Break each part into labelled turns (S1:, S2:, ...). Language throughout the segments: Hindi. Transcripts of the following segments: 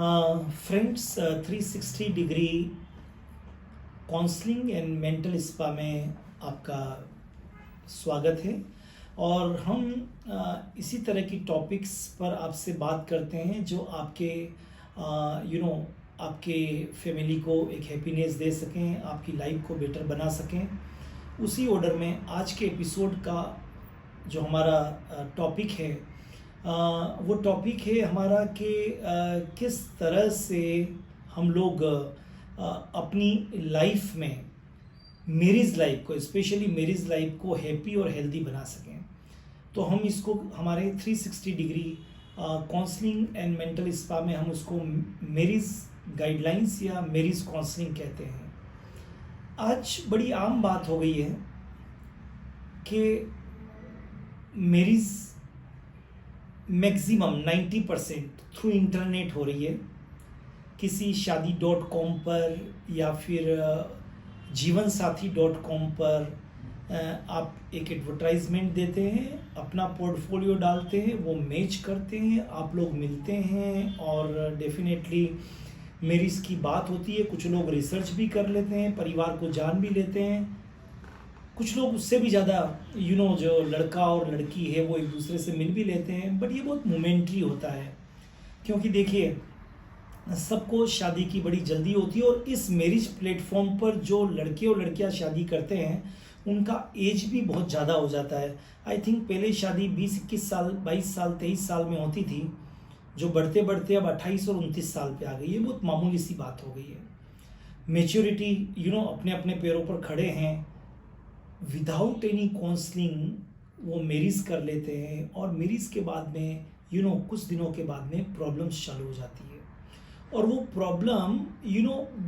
S1: Friends, 360 degree counselling and mental spa में आपका स्वागत है। और हम इसी तरह की टॉपिक्स पर आपसे बात करते हैं जो आपके आपके फैमिली को एक हैप्पीनेस दे सकें, आपकी लाइफ को बेटर बना सकें। उसी ऑर्डर में आज के एपिसोड का जो हमारा टॉपिक है वो टॉपिक है हमारा कि किस तरह से हम लोग अपनी लाइफ में मैरिज लाइफ को, स्पेशली मैरिज लाइफ को हैप्पी और हेल्दी बना सकें। तो हम इसको हमारे 360 degree counselling and mental spa में हम उसको मैरिज गाइडलाइंस या मैरिज काउंसलिंग कहते हैं। आज बड़ी आम बात हो गई है कि मैरिज मैक्सिमम 90% थ्रू इंटरनेट हो रही है। किसी शादी.com पर या फिर जीवनसाथी.com पर आप एक एडवर्टाइजमेंट देते हैं, अपना पोर्टफोलियो डालते हैं, वो मैच करते हैं, आप लोग मिलते हैं और डेफिनेटली मैरिज की बात होती है। कुछ लोग रिसर्च भी कर लेते हैं, परिवार को जान भी लेते हैं। कुछ लोग उससे भी ज़्यादा जो लड़का और लड़की है वो एक दूसरे से मिल भी लेते हैं। बट ये बहुत मोमेंट्री होता है, क्योंकि देखिए सबको शादी की बड़ी जल्दी होती है। और इस मैरिज प्लेटफॉर्म पर जो लड़के और लड़कियां शादी करते हैं उनका एज भी बहुत ज़्यादा हो जाता है। आई थिंक पहले शादी 20-21 साल, 22 साल, 23 साल में होती थी, जो बढ़ते बढ़ते अब 28 और 29 साल पे आ गई है। बहुत मामूली सी बात हो गई है। मेच्योरिटी अपने अपने पैरों पर खड़े हैं, विदाउट एनी काउंसलिंग वो मैरिज कर लेते हैं और मैरिज के बाद में कुछ दिनों के बाद में प्रॉब्लम्स चालू हो जाती है। और वो प्रॉब्लम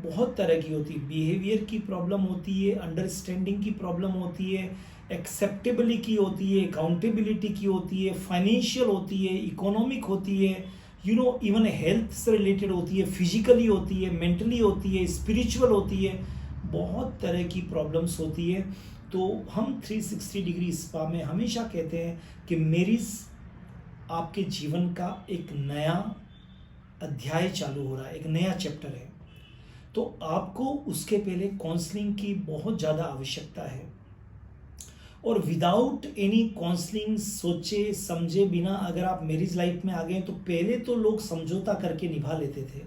S1: बहुत तरह की होती है। बिहेवियर की प्रॉब्लम होती है, अंडरस्टैंडिंग की प्रॉब्लम होती है, एक्सेप्टेबिलिटी की होती है, अकाउंटेबिलिटी की होती है, फाइनेंशियल होती है, इकोनॉमिक होती है, इवन हेल्थ से रिलेटेड होती है, फिजिकली होती है, मेंटली होती है, स्पिरिचुअल होती है। बहुत तरह की प्रॉब्लम्स होती है। तो हम 360 डिग्री स्पा में हमेशा कहते हैं कि मैरिज आपके जीवन का एक नया अध्याय चालू हो रहा है, एक नया चैप्टर है। तो आपको उसके पहले काउंसलिंग की बहुत ज़्यादा आवश्यकता है। और विदाउट एनी काउंसलिंग, सोचे समझे बिना अगर आप मैरिज लाइफ में आ गए, तो पहले तो लोग समझौता करके निभा लेते थे।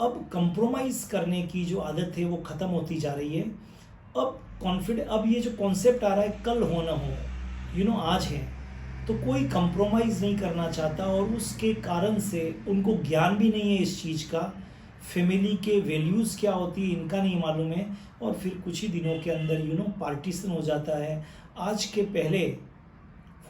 S1: अब कंप्रोमाइज़ करने की जो आदत है वो ख़त्म होती जा रही है। अब ये जो कॉन्सेप्ट आ रहा है कल हो ना हो, आज है, तो कोई कंप्रोमाइज़ नहीं करना चाहता। और उसके कारण से उनको ज्ञान भी नहीं है इस चीज़ का, फैमिली के वैल्यूज़ क्या होती है इनका नहीं मालूम है। और फिर कुछ ही दिनों के अंदर पार्टीशन हो जाता है। आज के पहले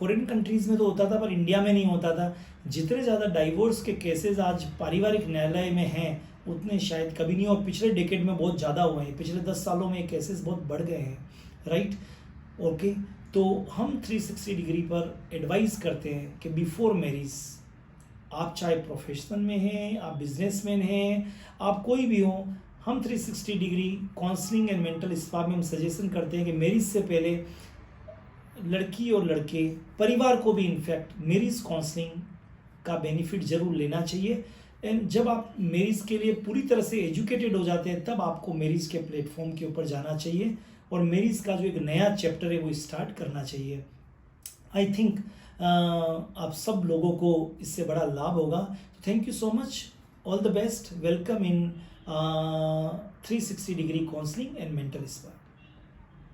S1: फॉरेन कंट्रीज़ में तो होता था, पर इंडिया में नहीं होता था। जितने ज़्यादा डाइवोर्स के केसेस आज पारिवारिक न्यायालय में हैं उतने शायद कभी नहीं। और पिछले डेकेड में बहुत ज़्यादा हुए हैं, पिछले 10 सालों में केसेस बहुत बढ़ गए हैं, राइट। ओके, तो हम 360 डिग्री पर एडवाइस करते हैं कि बिफोर मैरिज, आप चाहे प्रोफेशनल में हैं, आप बिजनेसमैन हैं, आप कोई भी हो, हम 360 degree counselling and mental spa में हम सजेशन करते हैं कि मैरिज से पहले लड़की और लड़के, परिवार को भी इनफैक्ट मैरिज काउंसलिंग का बेनिफिट ज़रूर लेना चाहिए। एंड जब आप मैरिज के लिए पूरी तरह से एजुकेटेड हो जाते हैं, तब आपको मैरिज के प्लेटफॉर्म के ऊपर जाना चाहिए और मैरिज का जो एक नया चैप्टर है वो स्टार्ट करना चाहिए। आई थिंक आप सब लोगों को इससे बड़ा लाभ होगा। तो thank you so much, all the best, welcome in 360 degree counselling and mental spa.